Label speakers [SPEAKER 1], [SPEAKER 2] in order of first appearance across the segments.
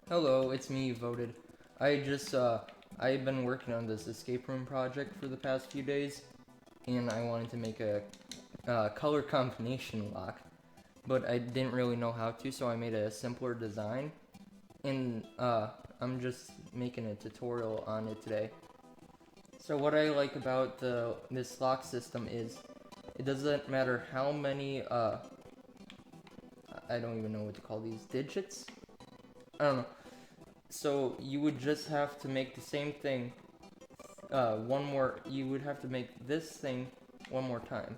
[SPEAKER 1] Hello, it's me, you voted. I've been working on this escape room project for the past few days, and I wanted to make a color combination lock, but I didn't really know how to, so I made a simpler design, and I'm just making a tutorial on it today. So what I like about this lock system is it doesn't matter how many, I don't even know what to call these, digits? I don't know. So you would just have to make the same thing you would have to make this thing one more time.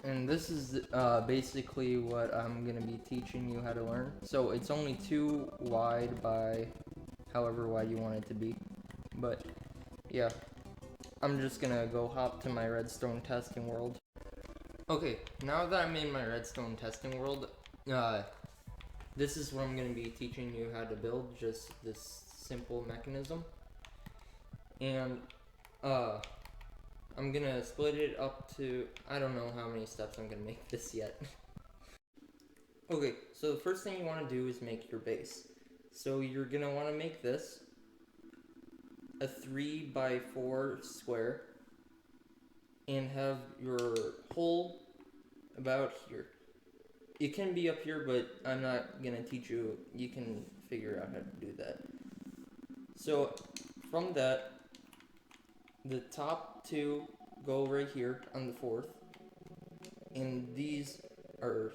[SPEAKER 1] And this is basically what I'm going to be teaching you how to learn. So it's only 2 wide by however wide you want it to be. But yeah, I'm just going to go hop to my redstone testing world. Okay, now that I'm in my redstone testing world, this is what I'm going to be teaching you how to build, just this simple mechanism. And I'm gonna split it up to, I don't know how many steps I'm gonna make this yet. Okay, so the first thing you want to do is make your base. So you're gonna want to make this a 3 by 4 square and have your hole about here. It can be up here, but I'm not gonna teach you. You can figure out how to do that. So from that, the top 2 go right here on the 4th, and these are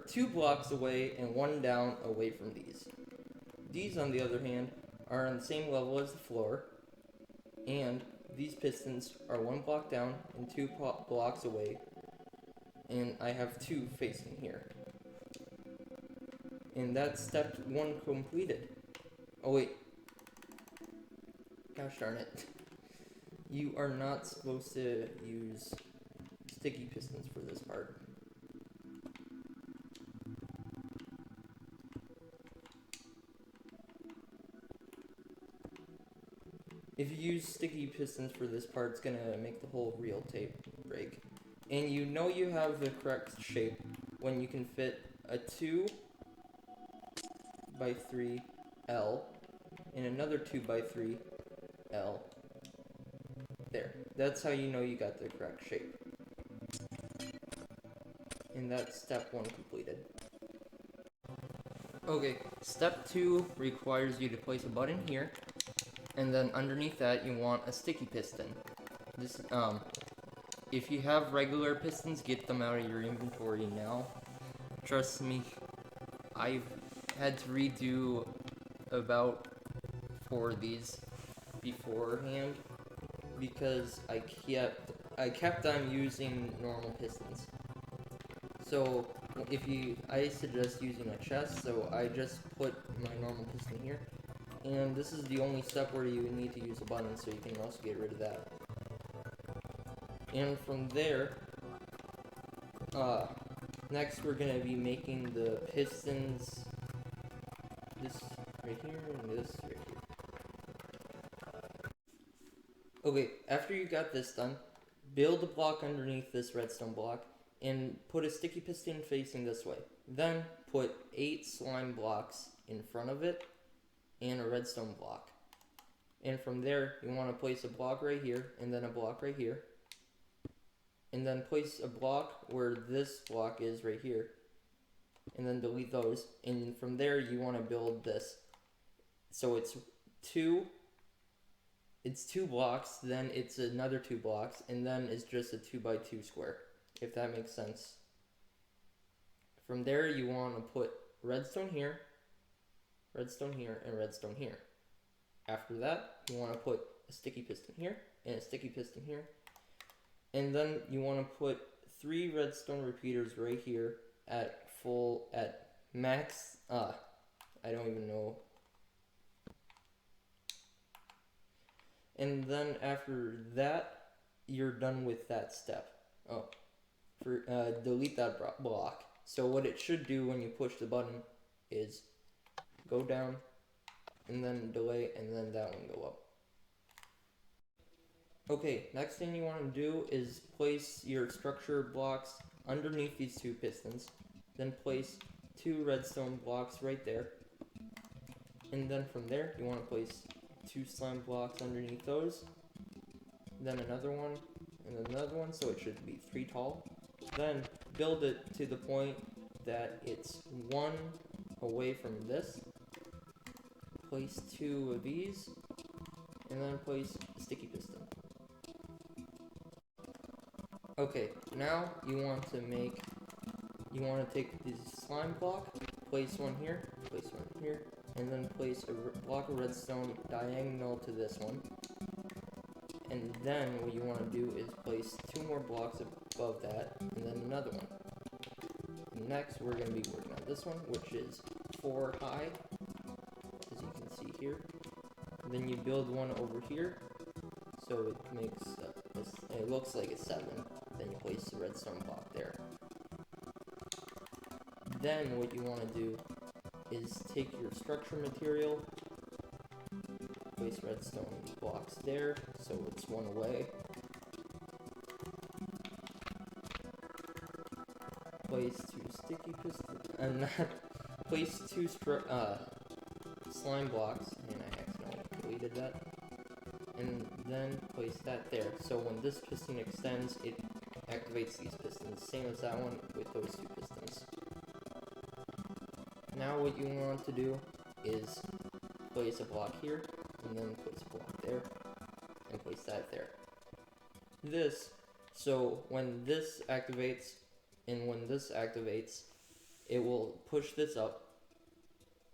[SPEAKER 1] 2 blocks away and 1 down away from these. These, on the other hand, are on the same level as the floor, and these pistons are 1 block down and 2 blocks away, and I have 2 facing here. And that's step 1 completed. Oh wait, gosh darn it. You are not supposed to use sticky pistons for this part. If you use sticky pistons for this part, it's gonna make the whole reel tape break. And you know you have the correct shape when you can fit a 2 by 3 L and another 2 by 3 L. There. That's how you know you got the correct shape. And that's step 1 completed. Okay, step 2 requires you to place a button here, and then underneath that you want a sticky piston. This if you have regular pistons, get them out of your inventory now. Trust me, I've had to redo about 4 of these beforehand because I kept on using normal pistons. So I suggest using a chest, so I just put my normal piston here. And this is the only step where you need to use a button, so you can also get rid of that. And from there, next we're gonna be making the pistons, this right here and this right here. Okay, after you got this done, build a block underneath this redstone block and put a sticky piston facing this way. Then put 8 slime blocks in front of it and a redstone block. And from there, you want to place a block right here and then a block right here. And then place a block where this block is right here. And then delete those. And from there, you want to build this. So it's 2 blocks, then it's another 2 blocks, and then it's just a 2 by 2 square, if that makes sense. From there, you want to put redstone here, and redstone here. After that, you want to put a sticky piston here, and a sticky piston here. And then you want to put 3 redstone repeaters right here at max, I don't even know. And then after that, you're done with that step. Delete that block. So what it should do when you push the button is go down, and then delay, and then that one go up. Okay, next thing you want to do is place your structure blocks underneath these 2 pistons. Then place 2 redstone blocks right there. And then from there, you want to place 2 slime blocks underneath those. Then another one, and another one, so it should be 3 tall. Then build it to the point that it's 1 away from this. Place 2 of these, and then place a sticky piston. Okay, now you want to take this slime block, place one here, and then place a block of redstone diagonal to this one. And then what you want to do is place 2 more blocks above that, and then another one. Next, we're going to be working on this one, which is 4 high, as you can see here. And then you build one over here, so it makes it looks like a 7. Then you place the redstone block there. Then what you want to do is take your structure material, place redstone blocks there, so it's 1 away. Place 2 sticky pistons, and place 2 slime blocks, and I accidentally deleted that. And then place that there, so when this piston extends, it activates these pistons, same as that one with those 2 pistons. Now what you want to do is place a block here, and then place a block there, and place that there. So when this activates, and when this activates, it will push this up,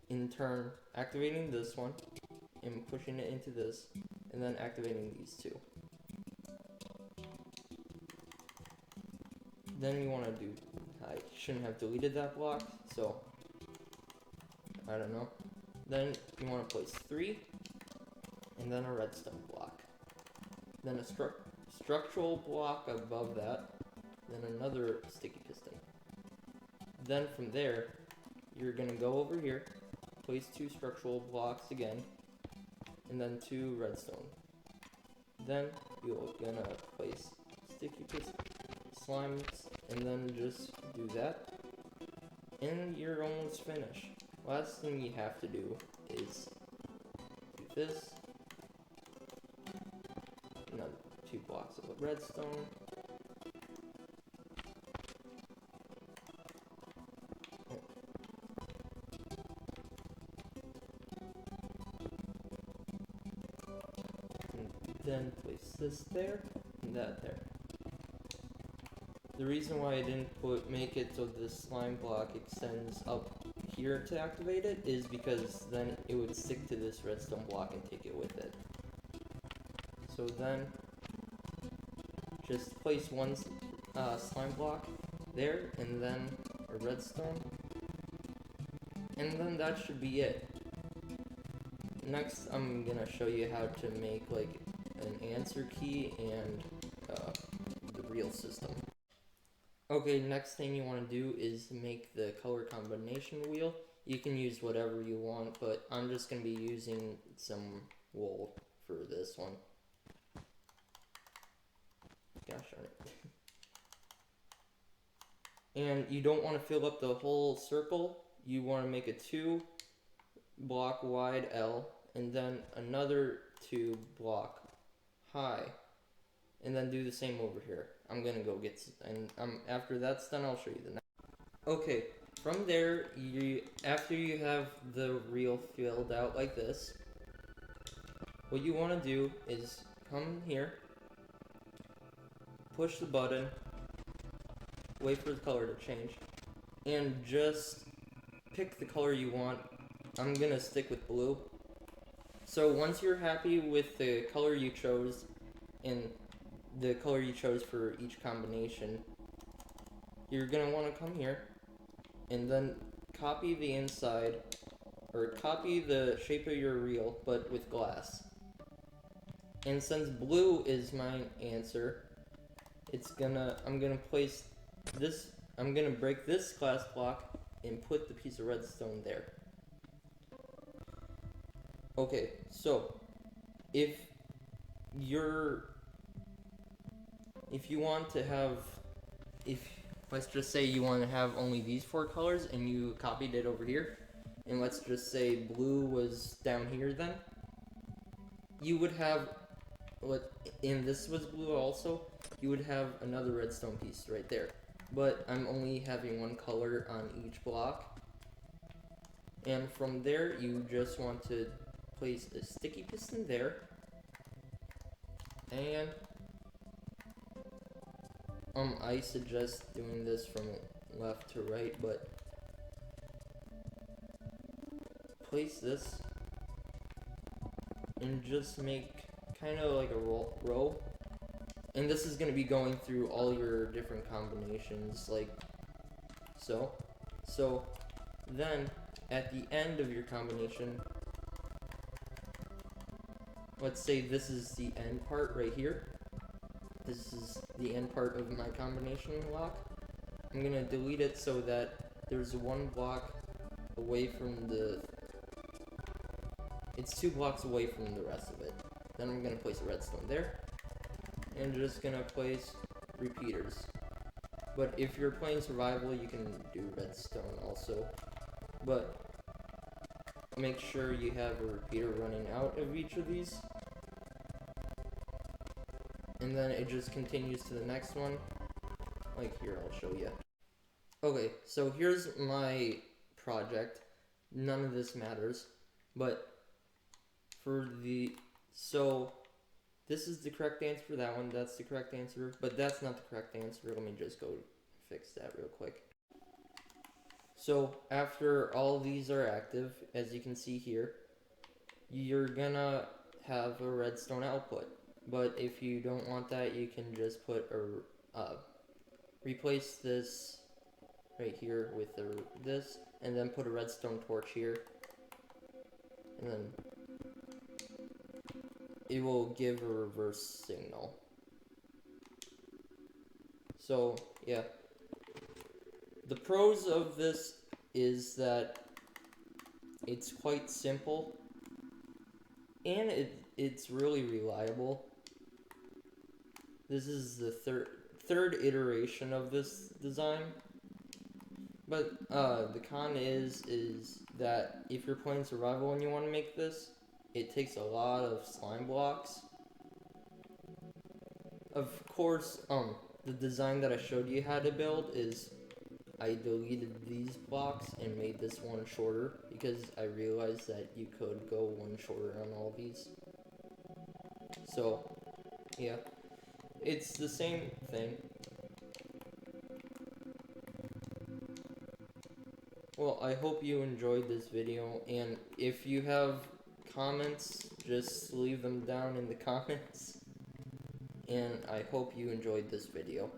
[SPEAKER 1] in turn activating this one, and pushing it into this, and then activating these 2. Then you want to do, I shouldn't have deleted that block, so I don't know. Then you want to place 3, and then a redstone block. Then a structural block above that, then another sticky piston. Then from there, you're going to go over here, place 2 structural blocks again, and then 2 redstone. Then you're going to place sticky piston, slimes, and then just do that. And you're almost finished. Last thing you have to do is do this. Another 2 blocks of redstone. And then place this there and that there. The reason why I didn't make it so this slime block extends up here to activate it is because then it would stick to this redstone block and take it with it. So then just place 1 slime block there, and then a redstone, and then that should be it. Next, I'm gonna show you how to make like an answer key and the real system. Okay, next thing you want to do is make the color combination wheel. You can use whatever you want, but I'm just going to be using some wool for this one. Gosh darn it. And you don't want to fill up the whole circle. You want to make a 2 block wide L, and then another 2 block high. And then do the same over here. I'm gonna go get, and after that's done, I'll show you the next. Okay, from there, after you have the reel filled out like this, what you want to do is come here, push the button, wait for the color to change, and just pick the color you want. I'm gonna stick with blue. So once you're happy with the color you chose, and the color you chose for each combination, you're going to want to come here and then copy the inside, or copy the shape of your reel but with glass. And since blue is my answer, I'm gonna place this, I'm gonna break this glass block and put the piece of redstone there. Okay, so if you want to have, if let's just say you want to have only these 4 colors and you copied it over here, and let's just say blue was down here, then you would have, and this was blue also, you would have another redstone piece right there. But I'm only having 1 color on each block. And from there, you just want to place a sticky piston there. And I suggest doing this from left to right, but place this and just make kind of like a row. And this is going to be going through all your different combinations, like so. So then at the end of your combination, let's say this is the end part right here. This is the end part of my combination block. I'm going to delete it so that there's 1 block away from it's 2 blocks away from the rest of it. Then I'm going to place a redstone there. And just gonna place repeaters. But if you're playing survival, you can do redstone also. But make sure you have a repeater running out of each of these. And then it just continues to the next one. Like here, I'll show you. Okay, so here's my project. None of this matters. But for this is the correct answer for that one, that's the correct answer, but that's not the correct answer. Let me just go fix that real quick. So after all these are active, as you can see here, you're gonna have a redstone output. But if you don't want that, you can just put replace this right here with this, and then put a redstone torch here, and then it will give a reverse signal. So yeah, the pros of this is that it's quite simple and it's really reliable. This is the third iteration of this design. But the con is that if you're playing survival and you want to make this, it takes a lot of slime blocks. Of course, the design that I showed you how to build is I deleted these blocks and made this one shorter because I realized that you could go 1 shorter on all these. So, yeah, it's the same thing. Well, I hope you enjoyed this video, and if you have comments, just leave them down in the comments, and I hope you enjoyed this video.